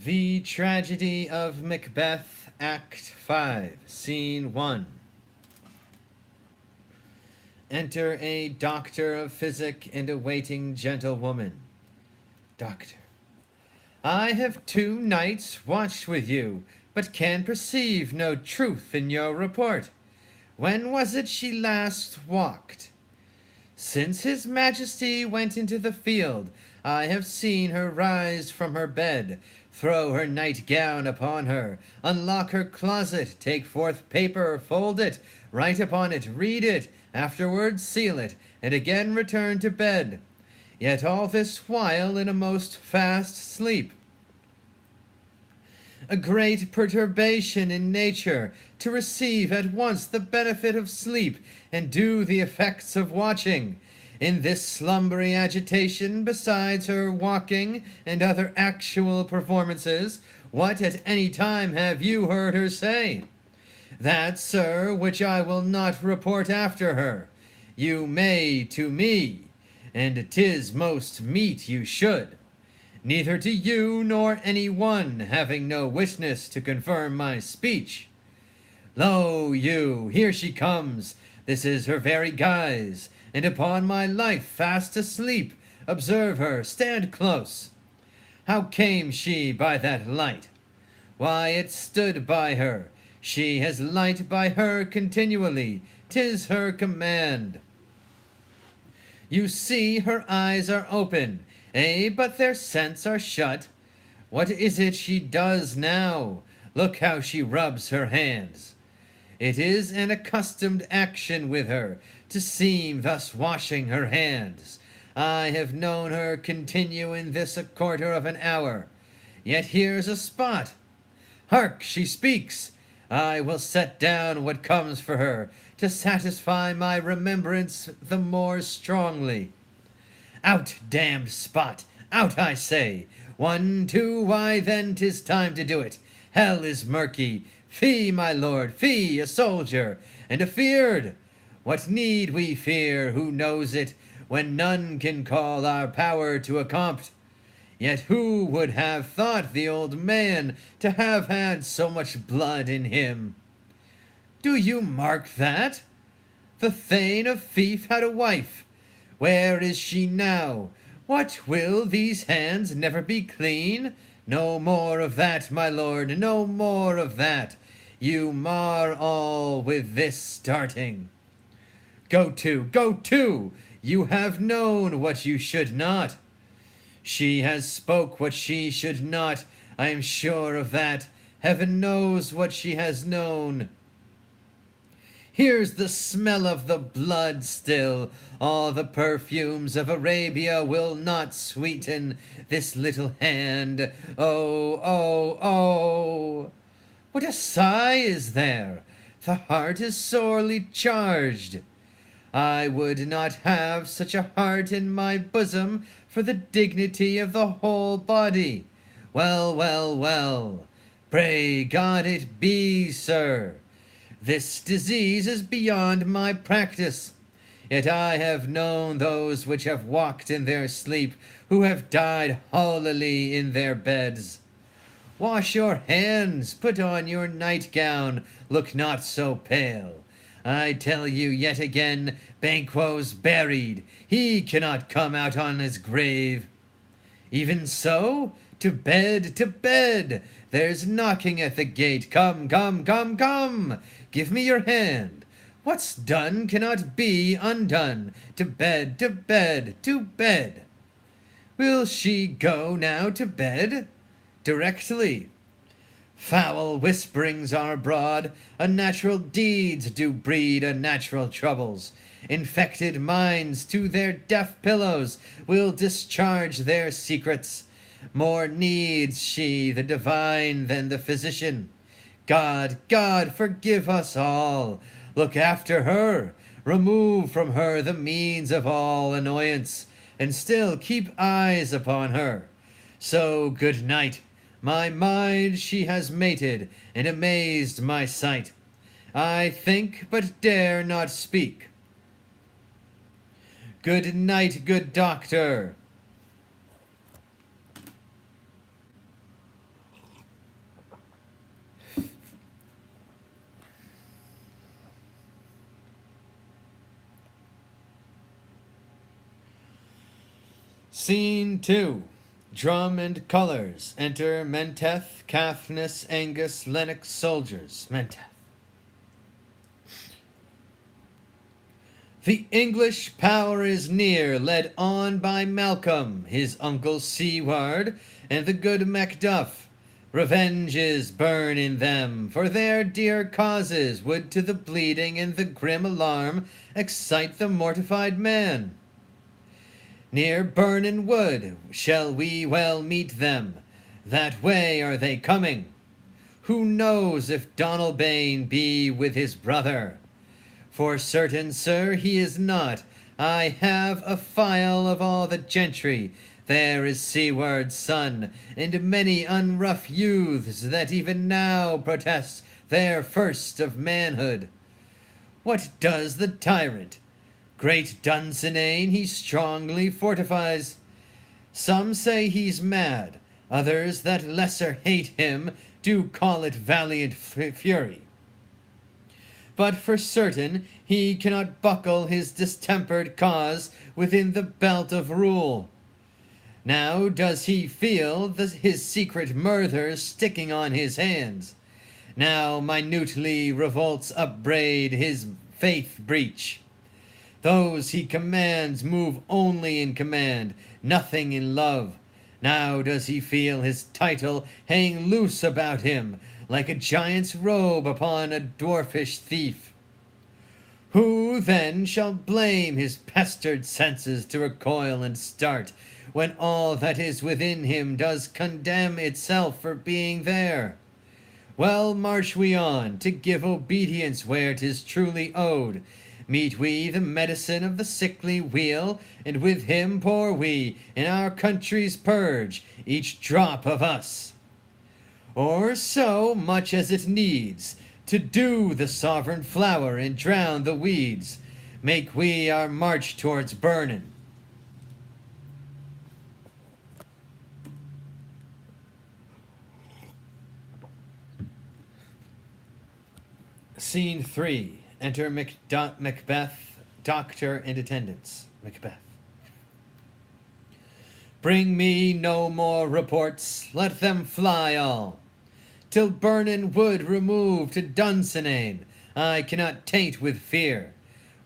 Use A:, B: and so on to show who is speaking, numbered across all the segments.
A: The Tragedy of Macbeth, Act 5, Scene 1. Enter a doctor of physic and a waiting gentlewoman. Doctor. I have 2 nights watched with you, but can perceive no truth in your report. When was it she last walked? Since his majesty went into the field, I have seen her rise from her bed, throw her nightgown upon her, unlock her closet, take forth paper, fold it, write upon it, read it, afterwards seal it, and again return to bed. Yet all this while in a most fast sleep. A great perturbation in nature, to receive at once the benefit of sleep and do the effects of watching. In this slumbery agitation, besides her walking and other actual performances, what at any time have you heard her say? That, sir, which I will not report after her. You may to me, and 'tis most meet you should. Neither to you nor any one, having no witness to confirm my speech. Lo you, here she comes, this is her very guise, and upon my life fast asleep. Observe her, stand close. How came she by that light? Why, it stood by her. She has light by her continually, 'tis her command. You see her eyes are open, but their scents are shut. What is it she does now? Look how she rubs her hands. It is an accustomed action with her, to seem thus washing her hands. I have known her continue in this a quarter of an hour. Yet here's a spot. Hark, she speaks. I will set down what comes for her, to satisfy my remembrance the more strongly. Out, damned spot! Out, I say! 1, 2, why then 'tis time to do it. Hell is murky. Fie, my lord, fie, a soldier, and afeard. What need we fear, who knows it, when none can call our power to accompt? Yet who would have thought the old man to have had so much blood in him? Do you mark that? The Thane of Fief had a wife. Where is she now? What, will these hands never be clean? No more of that, my lord, no more of that. You mar all with this starting. Go to, you have known what you should not. She has spoke what she should not, I am sure of that. Heaven knows what she has known. Here's the smell of the blood still. All the perfumes of Arabia will not sweeten this little hand. Oh, oh, oh! What a sigh is there! The heart is sorely charged. I would not have such a heart in my bosom for the dignity of the whole body. Well, well, well. Pray God it be, sir. This disease is beyond my practice. Yet I have known those which have walked in their sleep, who have died holily in their beds. Wash your hands, put on your nightgown, look not so pale. I tell you yet again, Banquo's buried. He cannot come out on his grave. Even so, to bed, to bed. There's knocking at the gate. Come, come, come, come. Give me your hand. What's done cannot be undone. To bed, to bed, to bed. Will she go now to bed? Directly. Foul whisperings are abroad, unnatural deeds do breed unnatural troubles. Infected minds to their deaf pillows will discharge their secrets. More needs she the divine than the physician. God, God, forgive us all. Look after her. Remove from her the means of all annoyance, and still keep eyes upon her. So good night. My mind she has mated, and amazed my sight. I think, but dare not speak. Good night, good doctor. Scene 2. Drum and colors. Enter Menteth, Caithness, Angus, Lennox soldiers. Menteth. The English power is near, led on by Malcolm, his uncle Seward, and the good Macduff. Revenges burn in them, for their dear causes would to the bleeding and the grim alarm excite the mortified man. Near Burnin Wood shall we well meet them. That way are they coming. Who knows if Donalbain be with his brother? For certain, sir, he is not. I have a file of all the gentry. There is Seward's son, and many unrough youths that even now protest their first of manhood. What does the tyrant? Great Dunsinane he strongly fortifies. Some say he's mad, others that lesser hate him do call it valiant fury. But for certain he cannot buckle his distempered cause within the belt of rule. Now does he feel his secret murder sticking on his hands. Now minutely revolts upbraid his faith breach. Those he commands move only in command, nothing in love. Now does he feel his title hang loose about him, like a giant's robe upon a dwarfish thief. Who then shall blame his pestered senses to recoil and start, when all that is within him does condemn itself for being there? Well, march we on, to give obedience where 'tis truly owed. Meet we the medicine of the sickly weal, and with him pour we in our country's purge, each drop of us. Or so much as it needs, to dew the sovereign flower and drown the weeds, make we our march towards Burnin. Scene 3. Enter Macbeth, doctor and attendants. Macbeth. Bring me no more reports, let them fly all. Till Burnin Wood remove to Dunsinane, I cannot taint with fear.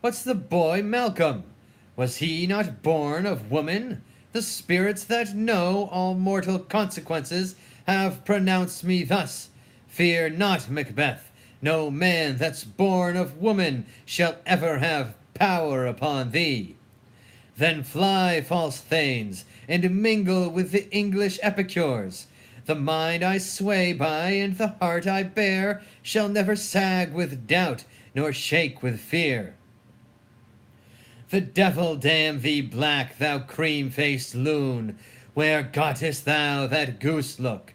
A: What's the boy Malcolm? Was he not born of woman? The spirits that know all mortal consequences have pronounced me thus. Fear not, Macbeth. No man that's born of woman shall ever have power upon thee. Then fly, false thanes, and mingle with the English epicures. The mind I sway by and the heart I bear shall never sag with doubt, nor shake with fear. The devil damn thee black, thou cream-faced loon! Where gottest thou that goose look?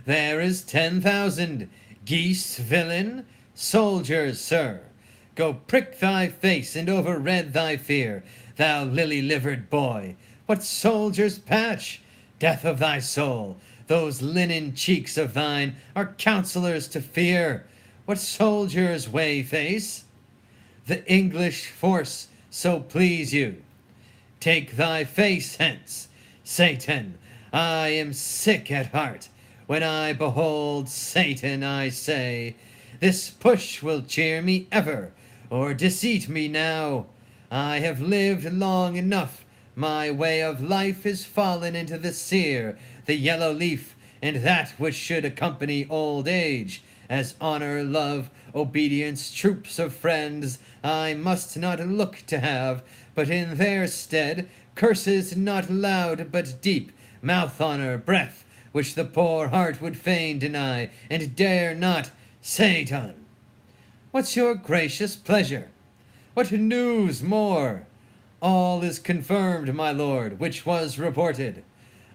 A: There is 10,000 geese, villain, soldiers, sir. Go prick thy face and overred thy fear, thou lily-livered boy. What soldier's patch? Death of thy soul! Those linen cheeks of thine are counselors to fear. What soldier's way face? The English force, so please you. Take thy face hence. Satan, I am sick at heart. When I behold Satan, I say, this push will cheer me ever, or deceit me now. I have lived long enough. My way of life is fallen into the sere, the yellow leaf, and that which should accompany old age. As honor, love, obedience, troops of friends, I must not look to have, but in their stead, curses not loud but deep, mouth honor, breath, which the poor heart would fain deny, and dare not. Satan! What's your gracious pleasure? What news more? All is confirmed, my lord, which was reported.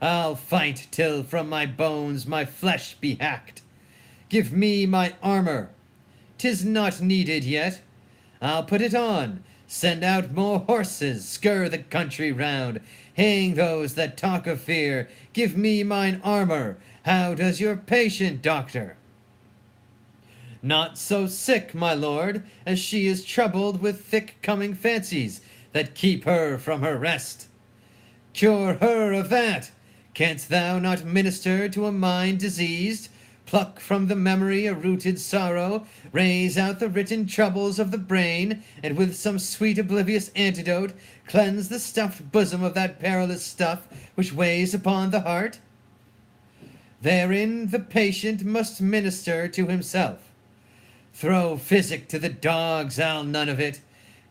A: I'll fight till from my bones my flesh be hacked. Give me my armor. 'Tis not needed yet. I'll put it on, send out more horses, scur the country round, hang those that talk of fear. Give me mine armor. How does your patient, doctor? Not so sick, my lord, as she is troubled with thick-coming fancies that keep her from her rest. Cure her of that. Canst thou not minister to a mind diseased? Pluck from the memory a rooted sorrow, raise out the written troubles of the brain, and with some sweet oblivious antidote cleanse the stuffed bosom of that perilous stuff which weighs upon the heart? Therein the patient must minister to himself. Throw physic to the dogs, I'll none of it.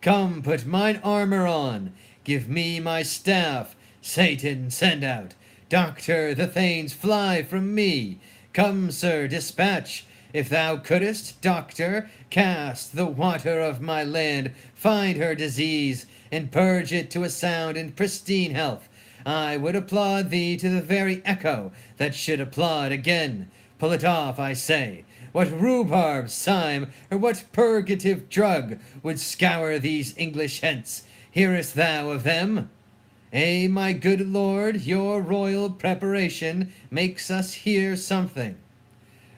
A: Come, put mine armor on, give me my staff. Satan, send out. Doctor, the thanes fly from me. Come, sir, dispatch. If thou couldst, doctor, cast the water of my land, find her disease, and purge it to a sound and pristine health. I would applaud thee to the very echo that should applaud again. Pull it off, I say. What rhubarb, cyme, or what purgative drug would scour these English hence? Hearest thou of them? My good lord, your royal preparation makes us hear something.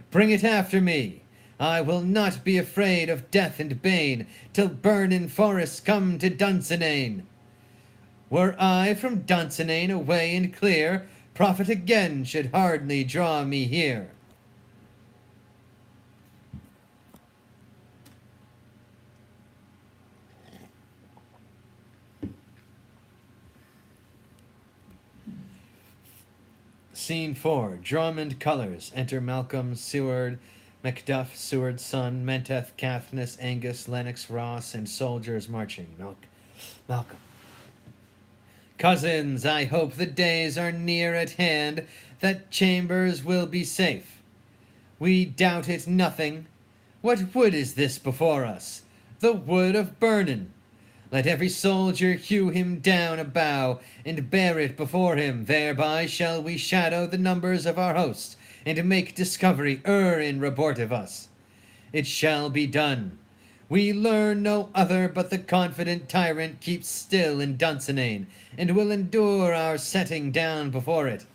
A: Bring it after me. I will not be afraid of death and bane, till burnin forests come to Dunsinane. Were I from Dunsinane away and clear, profit again should hardly draw me here. Scene 4. Drummond colors. Enter Malcolm, Seward, Macduff, Seward's son, Menteth, Caithness, Angus, Lennox, Ross, and soldiers marching. Malcolm. Cousins, I hope the days are near at hand that chambers will be safe. We doubt it nothing. What wood is this before us? The wood of Burnin. Let every soldier hew him down a bough, and bear it before him. Thereby shall we shadow the numbers of our host, and make discovery in report of us. It shall be done. We learn no other, but the confident tyrant keeps still in Dunsinane, and will endure our setting down before it.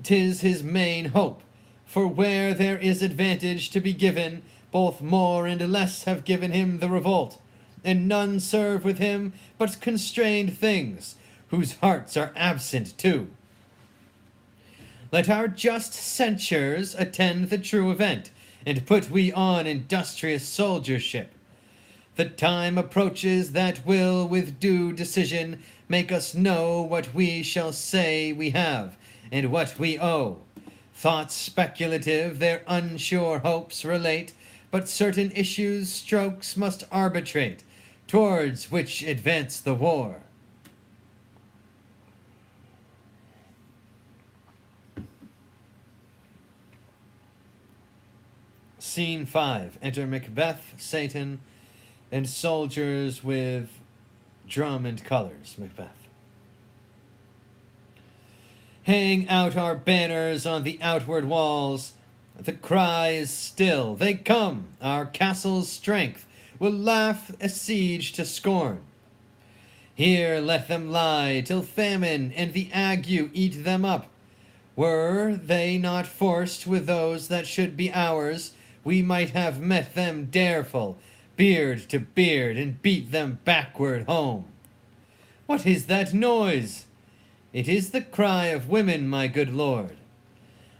A: 'Tis his main hope, for where there is advantage to be given, both more and less have given him the revolt, and none serve with him but constrained things, whose hearts are absent too. Let our just censures attend the true event, and put we on industrious soldiership. The time approaches that will with due decision make us know what we shall say we have, and what we owe. Thoughts speculative their unsure hopes relate, but certain issues strokes must arbitrate, towards which advance the war. Scene 5. Enter Macbeth, Satan, and soldiers with drum and colors. Macbeth. Hang out our banners on the outward walls. The cry is still. They come. Our castle's strength will laugh a siege to scorn. Here let them lie till famine and the ague eat them up. Were they not forced with those that should be ours, we might have met them dareful, beard to beard, and beat them backward home. What is that noise? It is the cry of women, my good lord.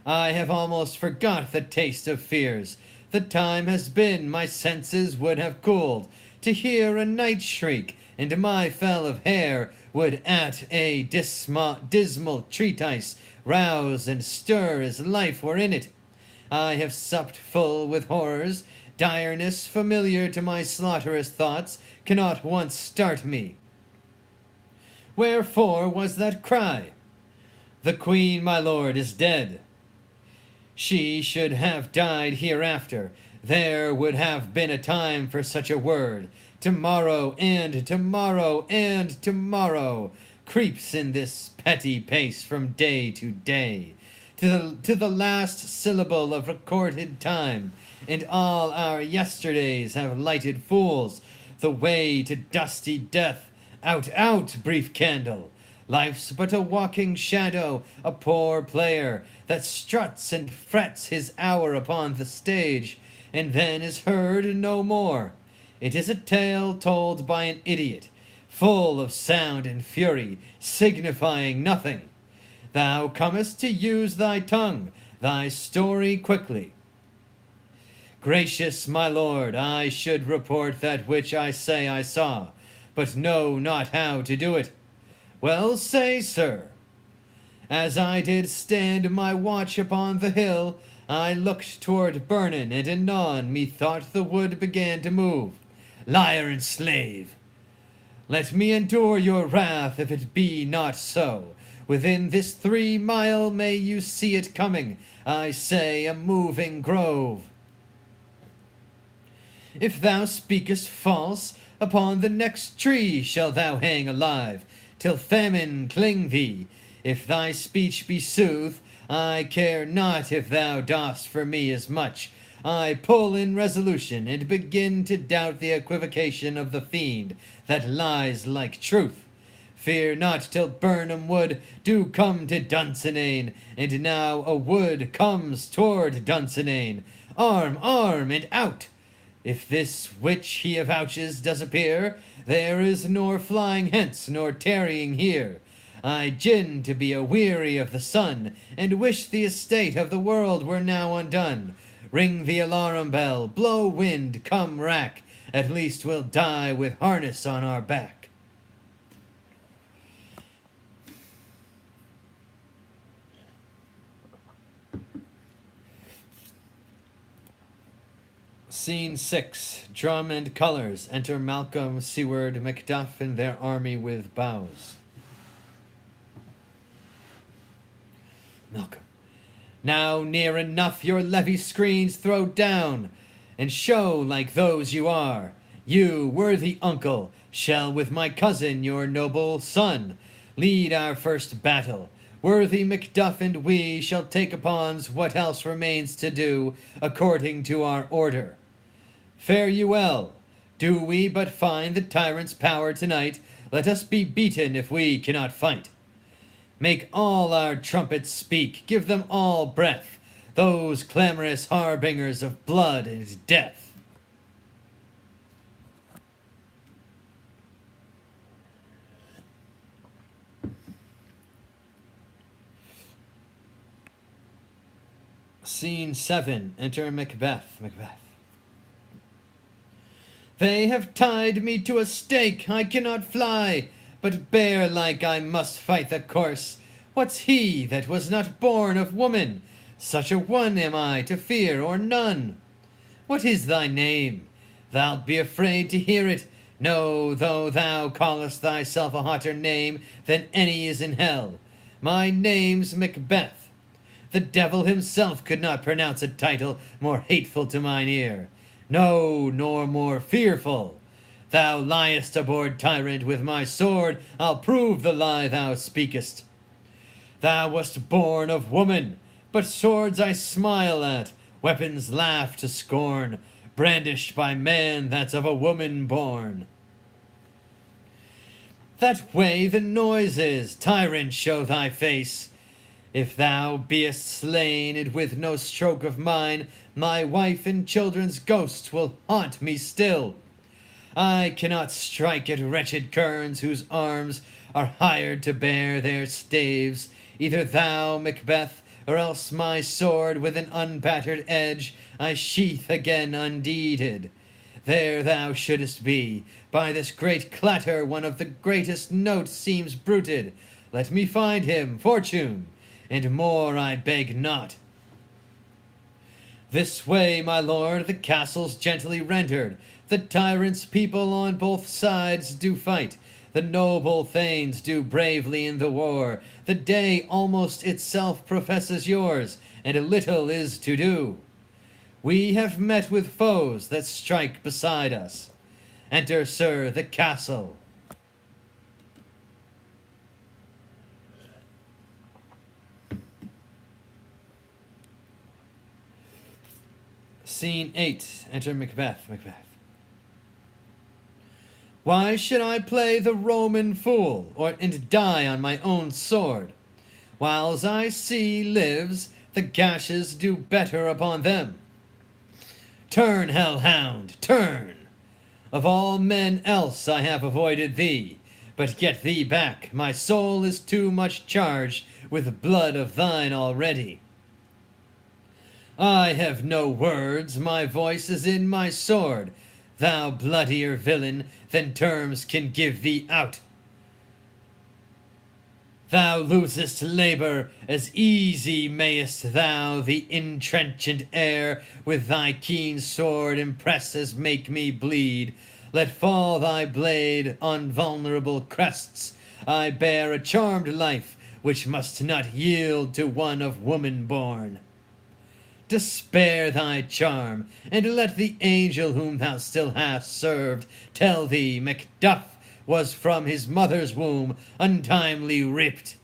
A: I have almost forgot the taste of fears. The time has been my senses would have cooled, to hear a night shriek, and my fell of hair would at a dismal treatise rouse and stir as life were in it. I have supped full with horrors. Direness familiar to my slaughterous thoughts cannot once start me. Wherefore was that cry? The queen, my lord, is dead. She should have died hereafter. There would have been a time for such a word. Tomorrow and tomorrow and tomorrow creeps in this petty pace from day to day, to the last syllable of recorded time, and all our yesterdays have lighted fools the way to dusty death. Out, out, brief candle! Life's but a walking shadow, a poor player that struts and frets his hour upon the stage, and then is heard no more. It is a tale told by an idiot, full of sound and fury, signifying nothing. Thou comest to use thy tongue, thy story quickly. Gracious my lord, I should report that which I say I saw, but know not how to do it. Well, say, sir. As I did stand my watch upon the hill, I looked toward Burnin, and anon methought the wood began to move. Liar and slave! Let me endure your wrath if it be not so. Within this 3 mile may you see it coming, I say, a moving grove. If thou speakest false, upon the next tree shalt thou hang alive, till famine cling thee. If thy speech be sooth, I care not if thou dost for me as much. I pull in resolution, and begin to doubt the equivocation of the fiend that lies like truth. Fear not till Burnham Wood do come to Dunsinane, and now a wood comes toward Dunsinane. Arm, arm, and out! If this which he avouches does appear, there is nor flying hence, nor tarrying here. I gin to be aweary of the sun, and wish the estate of the world were now undone. Ring the alarum bell, blow wind, come rack, at least we'll die with harness on our back. Scene 6. Drum and colors. Enter Malcolm, Seward, Macduff, and their army with bows. Malcolm. Now near enough your levee screens throw down, and show like those you are. You, worthy uncle, shall with my cousin, your noble son, lead our first battle. Worthy Macduff and we shall take upon what else remains to do, according to our order. Fare you well. Do we but find the tyrant's power tonight, let us be beaten if we cannot fight. Make all our trumpets speak, give them all breath, those clamorous harbingers of blood and death. Scene 7. Enter Macbeth. Macbeth. They have tied me to a stake, I cannot fly, but bear-like I must fight the course. What's he that was not born of woman? Such a one am I to fear or none. What is thy name? Thou'lt be afraid to hear it. No, though thou callest thyself a hotter name than any is in hell. My name's Macbeth. The devil himself could not pronounce a title more hateful to mine ear. No, nor more fearful. Thou liest aboard, tyrant, with my sword I'll prove the lie thou speakest. Thou wast born of woman, but swords I smile at, weapons laugh to scorn, brandished by man that's of a woman born. That way the noise is, tyrant, show thy face. If thou beest slain, and with no stroke of mine, my wife and children's ghosts will haunt me still. I cannot strike at wretched kerns whose arms are hired to bear their staves. Either thou, Macbeth, or else my sword with an unbattered edge I sheath again undeeded. There thou shouldest be. By this great clatter one of the greatest notes seems bruited. Let me find him, fortune, and more I beg not. This way, my lord, the castle's gently rendered. The tyrant's people on both sides do fight. The noble thanes do bravely in the war. The day almost itself professes yours, and a little is to do. We have met with foes that strike beside us. Enter, sir, the castle. Scene 8. Enter Macbeth. Macbeth. Why should I play the Roman fool, and die on my own sword? Whiles I see lives, the gashes do better upon them. Turn, hellhound, turn! Of all men else I have avoided thee. But get thee back, my soul is too much charged with blood of thine already. I have no words, my voice is in my sword. Thou bloodier villain than terms can give thee out. Thou losest labor, as easy mayest thou the intrenchant air with thy keen sword impress as make me bleed. Let fall thy blade on vulnerable crests. I bear a charmed life, which must not yield to one of woman born. Despair thy charm, and let the angel whom thou still hast served tell thee Macduff was from his mother's womb untimely ripped.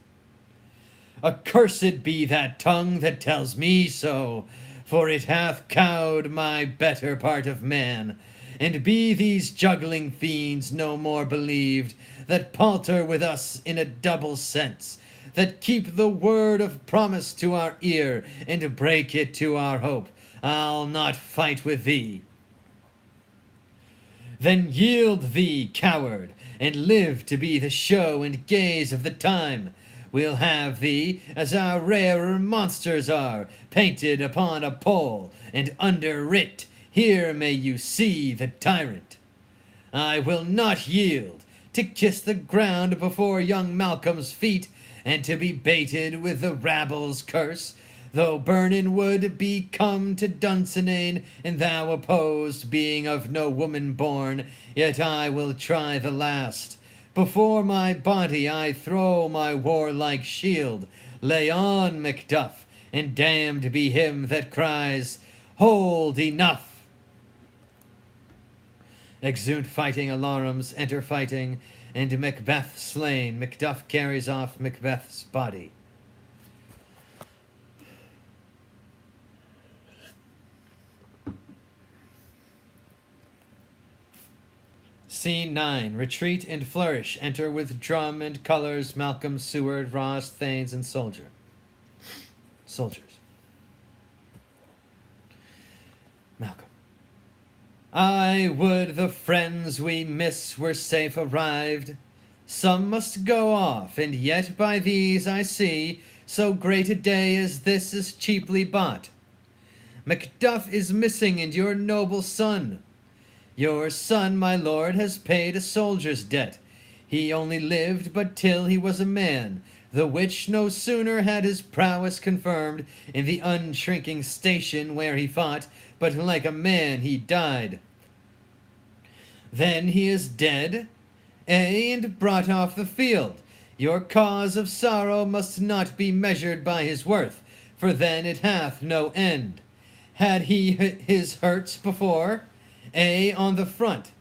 A: Accursed be that tongue that tells me so, for it hath cowed my better part of man. And be these juggling fiends no more believed, that palter with us in a double sense, that keep the word of promise to our ear, and break it to our hope. I'll not fight with thee. Then yield thee, coward, and live to be the show and gaze of the time. We'll have thee, as our rarer monsters are, painted upon a pole, and underwrit, here may you see the tyrant. I will not yield, to kiss the ground before young Malcolm's feet, and to be baited with the rabble's curse. Though burning wood be come to Dunsinane, and thou opposed, being of no woman born, yet I will try the last. Before my body I throw my warlike shield. Lay on, Macduff, and damned be him that cries, Hold, enough! Exeunt fighting alarums, enter fighting, and Macbeth slain. Macduff carries off Macbeth's body. Scene 9. Retreat and flourish. Enter with drum and colours Malcolm, Seward, Ross, Thanes, and soldiers. Malcolm. I would the friends we miss were safe arrived. Some must go off, and yet by these I see so great a day as this is cheaply bought. Macduff is missing, and your noble son. Your son, my lord, has paid a soldier's debt. He only lived but till he was a man, the which no sooner had his prowess confirmed in the unshrinking station where he fought, but like a man he died. Then he is dead, and brought off the field. Your cause of sorrow must not be measured by his worth, for then it hath no end. Had he his hurts before, on the front,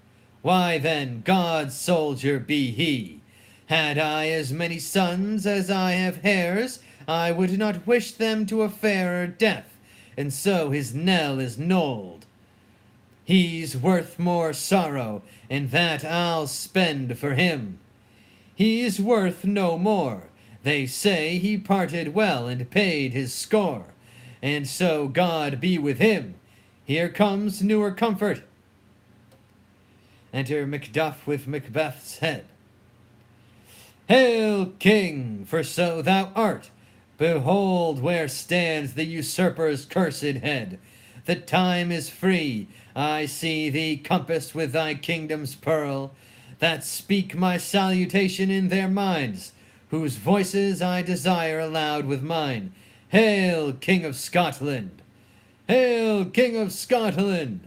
A: why then God's soldier be he. Had I as many sons as I have hairs, I would not wish them to a fairer death, and so his knell is knolled. He's worth more sorrow, and that I'll spend for him. He's worth no more. They say he parted well and paid his score, and so God be with him. Here comes newer comfort. Enter Macduff with Macbeth's head. Hail, King, for so thou art. Behold where stands the usurper's cursed head. The time is free. I see thee compassed with thy kingdom's pearl, that speak my salutation in their minds, whose voices I desire aloud with mine. Hail, King of Scotland! Hail, King of Scotland!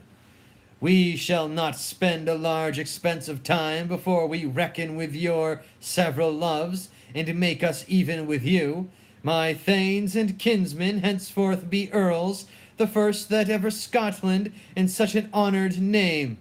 A: We shall not spend a large expense of time before we reckon with your several loves, and make us even with you. My thanes and kinsmen henceforth be earls, the first that ever Scotland in such an honoured name.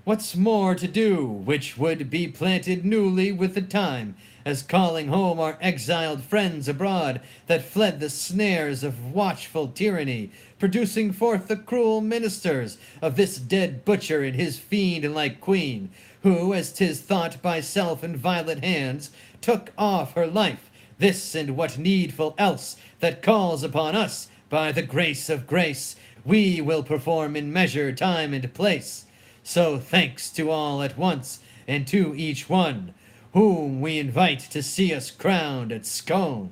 A: What's more to do, which would be planted newly with the time, as calling home our exiled friends abroad, that fled the snares of watchful tyranny, producing forth the cruel ministers of this dead butcher and his fiend-like queen, who, as 'tis thought by self and violent hands, took off her life, this and what needful else that calls upon us, by the grace of grace, we will perform in measure, time, and place. So thanks to all at once, and to each one whom we invite to see us crowned at Scone.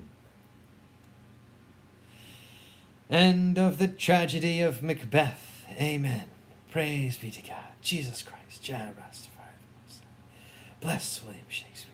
A: End of the tragedy of Macbeth. Amen. Praise be to God. Jesus Christ. Jah Rastafari. Bless William Shakespeare.